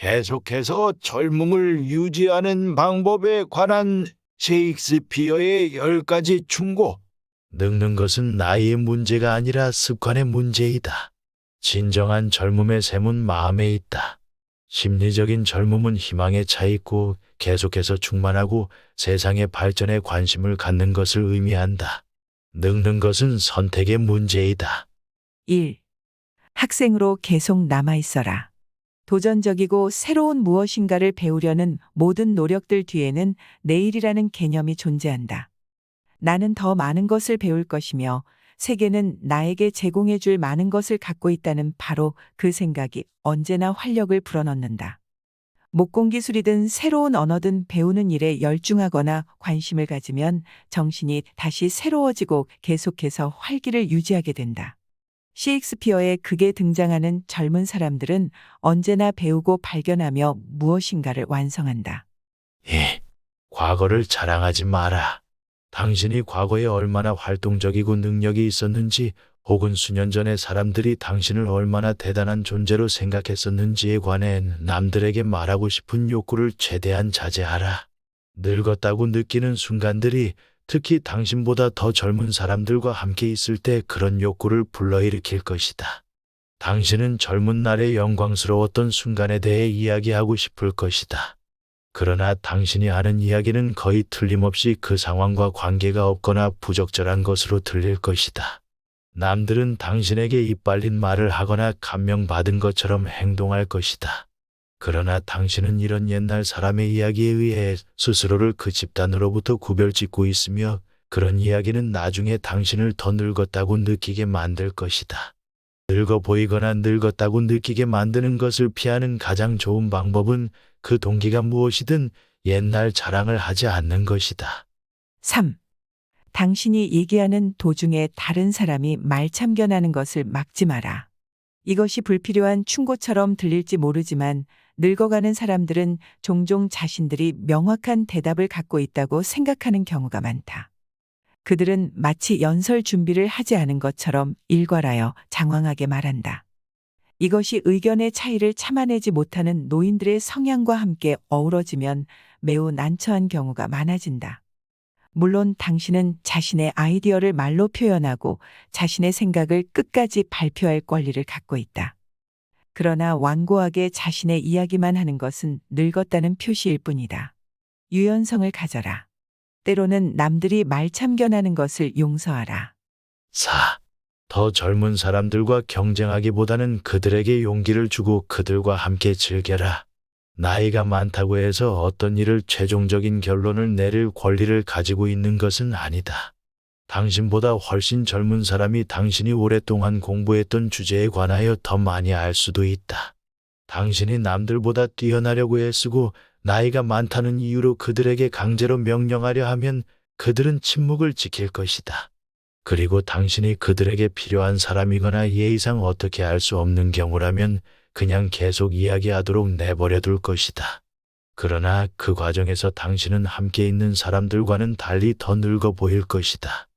계속해서 젊음을 유지하는 방법에 관한 셰익스피어의 10가지 충고. 늙는 것은 나이의 문제가 아니라 습관의 문제이다. 진정한 젊음의 샘은 마음에 있다. 심리적인 젊음은 희망에 차 있고 계속해서 충만하고 세상의 발전에 관심을 갖는 것을 의미한다. 늙는 것은 선택의 문제이다. 1. 학생으로 계속 남아 있어라. 도전적이고 새로운 무엇인가를 배우려는 모든 노력들 뒤에는 내일이라는 개념이 존재한다. 나는 더 많은 것을 배울 것이며 세계는 나에게 제공해 줄 많은 것을 갖고 있다는 바로 그 생각이 언제나 활력을 불어넣는다. 목공기술이든 새로운 언어든 배우는 일에 열중하거나 관심을 가지면 정신이 다시 새로워지고 계속해서 활기를 유지하게 된다. 셰익스피어의 극에 등장하는 젊은 사람들은 언제나 배우고 발견하며 무엇인가를 완성한다. 과거를 자랑하지 마라. 당신이 과거에 얼마나 활동적이고 능력이 있었는지, 혹은 수년 전에 사람들이 당신을 얼마나 대단한 존재로 생각했었는지에 관해 남들에게 말하고 싶은 욕구를 최대한 자제하라. 늙었다고 느끼는 순간들이 특히 당신보다 더 젊은 사람들과 함께 있을 때 그런 욕구를 불러일으킬 것이다. 당신은 젊은 날의 영광스러웠던 순간에 대해 이야기하고 싶을 것이다. 그러나 당신이 하는 이야기는 거의 틀림없이 그 상황과 관계가 없거나 부적절한 것으로 들릴 것이다. 남들은 당신에게 이빨린 말을 하거나 감명받은 것처럼 행동할 것이다. 그러나 당신은 이런 옛날 사람의 이야기에 의해 스스로를 그 집단으로부터 구별짓고 있으며, 그런 이야기는 나중에 당신을 더 늙었다고 느끼게 만들 것이다. 늙어 보이거나 늙었다고 느끼게 만드는 것을 피하는 가장 좋은 방법은 그 동기가 무엇이든 옛날 자랑을 하지 않는 것이다. 3. 당신이 얘기하는 도중에 다른 사람이 말 참견하는 것을 막지 마라. 이것이 불필요한 충고처럼 들릴지 모르지만 늙어가는 사람들은 종종 자신들이 명확한 대답을 갖고 있다고 생각하는 경우가 많다. 그들은 마치 연설 준비를 하지 않은 것처럼 일괄하여 장황하게 말한다. 이것이 의견의 차이를 참아내지 못하는 노인들의 성향과 함께 어우러지면 매우 난처한 경우가 많아진다. 물론 당신은 자신의 아이디어를 말로 표현하고 자신의 생각을 끝까지 발표할 권리를 갖고 있다. 그러나 완고하게 자신의 이야기만 하는 것은 늙었다는 표시일 뿐이다. 유연성을 가져라. 때로는 남들이 말 참견하는 것을 용서하라. 4. 더 젊은 사람들과 경쟁하기보다는 그들에게 용기를 주고 그들과 함께 즐겨라. 나이가 많다고 해서 어떤 일을 최종적인 결론을 내릴 권리를 가지고 있는 것은 아니다. 당신보다 훨씬 젊은 사람이 당신이 오랫동안 공부했던 주제에 관하여 더 많이 알 수도 있다. 당신이 남들보다 뛰어나려고 애쓰고 나이가 많다는 이유로 그들에게 강제로 명령하려 하면 그들은 침묵을 지킬 것이다. 그리고 당신이 그들에게 필요한 사람이거나 예의상 어떻게 알 수 없는 경우라면 그냥 계속 이야기하도록 내버려 둘 것이다. 그러나 그 과정에서 당신은 함께 있는 사람들과는 달리 더 늙어 보일 것이다.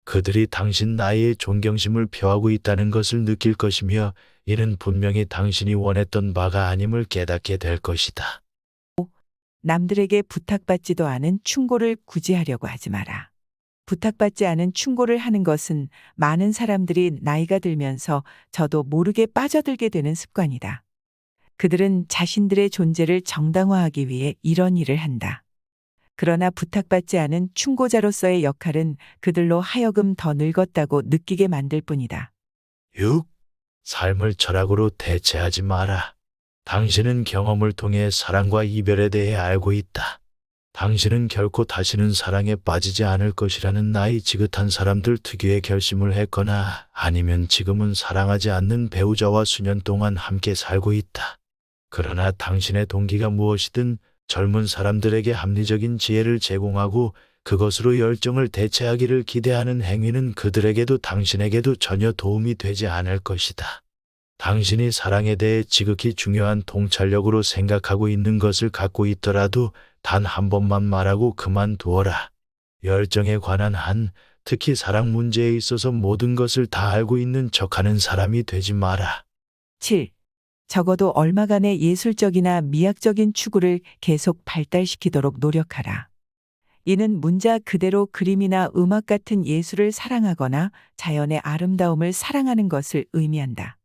그들이 당신 나이에 존경심을 표하고 있다는 것을 느낄 것이며, 이는 분명히 당신이 원했던 바가 아님을 깨닫게 될 것이다. 남들에게 부탁받지도 않은 충고를 굳이 하려고 하지 마라. 부탁받지 않은 충고를 하는 것은 많은 사람들이 나이가 들면서 저도 모르게 빠져들게 되는 습관이다. 그들은 자신들의 존재를 정당화하기 위해 이런 일을 한다. 그러나 부탁받지 않은 충고자로서의 역할은 그들로 하여금 더 늙었다고 느끼게 만들 뿐이다. 6. 삶을 철학으로 대체하지 마라. 당신은 경험을 통해 사랑과 이별에 대해 알고 있다. 당신은 결코 다시는 사랑에 빠지지 않을 것이라는 나이 지긋한 사람들 특유의 결심을 했거나 아니면 지금은 사랑하지 않는 배우자와 수년 동안 함께 살고 있다. 그러나 당신의 동기가 무엇이든 젊은 사람들에게 합리적인 지혜를 제공하고 그것으로 열정을 대체하기를 기대하는 행위는 그들에게도 당신에게도 전혀 도움이 되지 않을 것이다. 당신이 사랑에 대해 지극히 중요한 통찰력으로 생각하고 있는 것을 갖고 있더라도 단 한 번만 말하고 그만두어라. 열정에 관한 한, 특히 사랑 문제에 있어서 모든 것을 다 알고 있는 척하는 사람이 되지 마라. 7. 적어도 얼마간의 예술적이나 미학적인 추구를 계속 발달시키도록 노력하라. 이는 문자 그대로 그림이나 음악 같은 예술을 사랑하거나 자연의 아름다움을 사랑하는 것을 의미한다.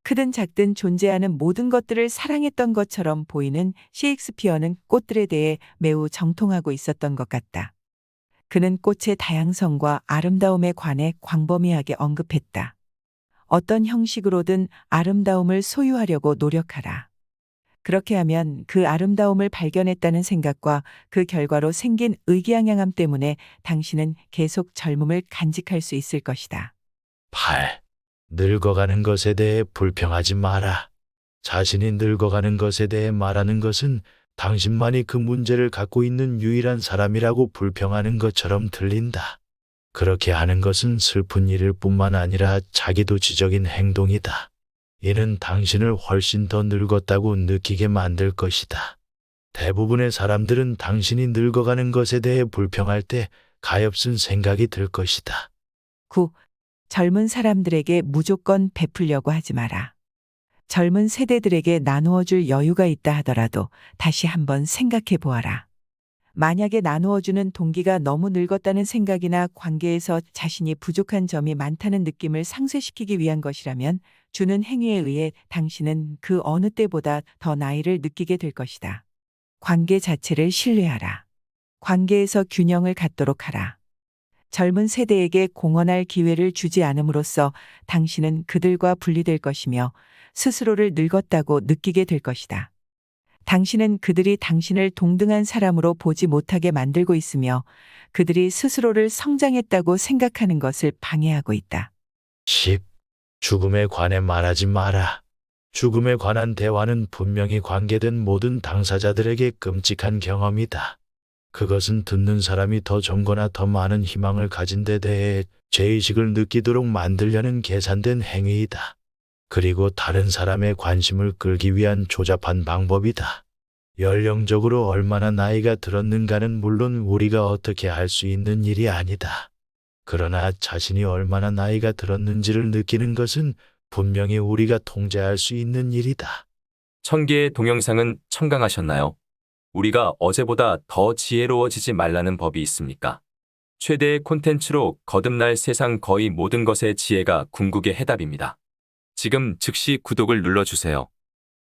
크든 작든 존재하는 모든 것들을 사랑했던 것처럼 보이는 셰익스피어는 꽃들에 대해 매우 정통하고 있었던 것 같다. 그는 꽃의 다양성과 아름다움에 관해 광범위하게 언급했다. 어떤 형식으로든 아름다움을 소유하려고 노력하라. 그렇게 하면 그 아름다움을 발견했다는 생각과 그 결과로 생긴 의기양양함 때문에 당신은 계속 젊음을 간직할 수 있을 것이다. 8. 늙어가는 것에 대해 불평하지 마라. 자신이 늙어가는 것에 대해 말하는 것은 당신만이 그 문제를 갖고 있는 유일한 사람이라고 불평하는 것처럼 들린다. 그렇게 하는 것은 슬픈 일일 뿐만 아니라 자기도취적인 행동이다. 이는 당신을 훨씬 더 늙었다고 느끼게 만들 것이다. 대부분의 사람들은 당신이 늙어가는 것에 대해 불평할 때 가엾은 생각이 들 것이다. 9. 젊은 사람들에게 무조건 베풀려고 하지 마라. 젊은 세대들에게 나누어 줄 여유가 있다 하더라도 다시 한번 생각해 보아라. 만약에 나누어 주는 동기가 너무 늙었다는 생각이나 관계에서 자신이 부족한 점이 많다는 느낌을 상쇄시키기 위한 것이라면 주는 행위에 의해 당신은 그 어느 때보다 더 나이를 느끼게 될 것이다. 관계 자체를 신뢰하라. 관계에서 균형을 갖도록 하라. 젊은 세대에게 공헌할 기회를 주지 않음으로써 당신은 그들과 분리될 것이며 스스로를 늙었다고 느끼게 될 것이다. 당신은 그들이 당신을 동등한 사람으로 보지 못하게 만들고 있으며 그들이 스스로를 성장했다고 생각하는 것을 방해하고 있다. 10. 죽음에 관해 말하지 마라. 죽음에 관한 대화는 분명히 관계된 모든 당사자들에게 끔찍한 경험이다. 그것은 듣는 사람이 더 정거나 더 많은 희망을 가진 데 대해 죄의식을 느끼도록 만들려는 계산된 행위이다. 그리고 다른 사람의 관심을 끌기 위한 조잡한 방법이다. 연령적으로 얼마나 나이가 들었는가는 물론 우리가 어떻게 알 수 있는 일이 아니다. 그러나 자신이 얼마나 나이가 들었는지를 느끼는 것은 분명히 우리가 통제할 수 있는 일이다. 1000개의 동영상은 청강하셨나요? 우리가 어제보다 더 지혜로워지지 말라는 법이 있습니까? 최대의 콘텐츠로 거듭날 세상 거의 모든 것의 지혜가 궁극의 해답입니다. 지금 즉시 구독을 눌러주세요.